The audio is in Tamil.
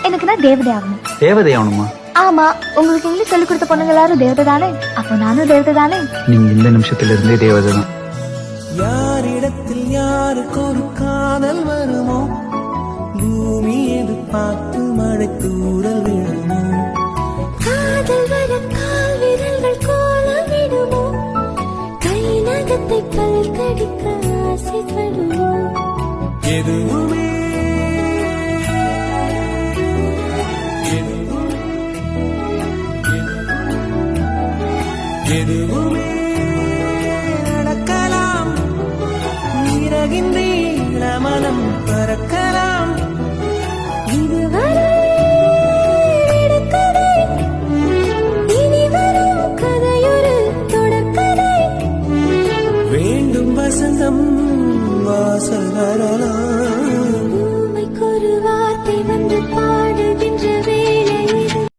எனக்கு நான் தேவதை ஆகணும். தேவதை ஆகணுமா? ஆமா, உங்களுக்கு இங்கிலீஷ் சொல்லி கொடுத்த பொண்ணுங்க எல்லாரும் தேவதை தானே, அப்போ நானும் தேவதை தானே. நீங்க இந்த நிமிஷத்துல இருந்தே தேவதை தான். யாரிடத்தில் யாருக்கு ஒரு காதல் வருமோ, பூமி எது பார்த்து மழை தூரல் விழுமோ, காதல் வர கால் விரல்கள் கோலமிடுமோ, கை நகத்தை பல் கடிக்க ஆசைப்படுமோ, எதுவுமே எதுவுமே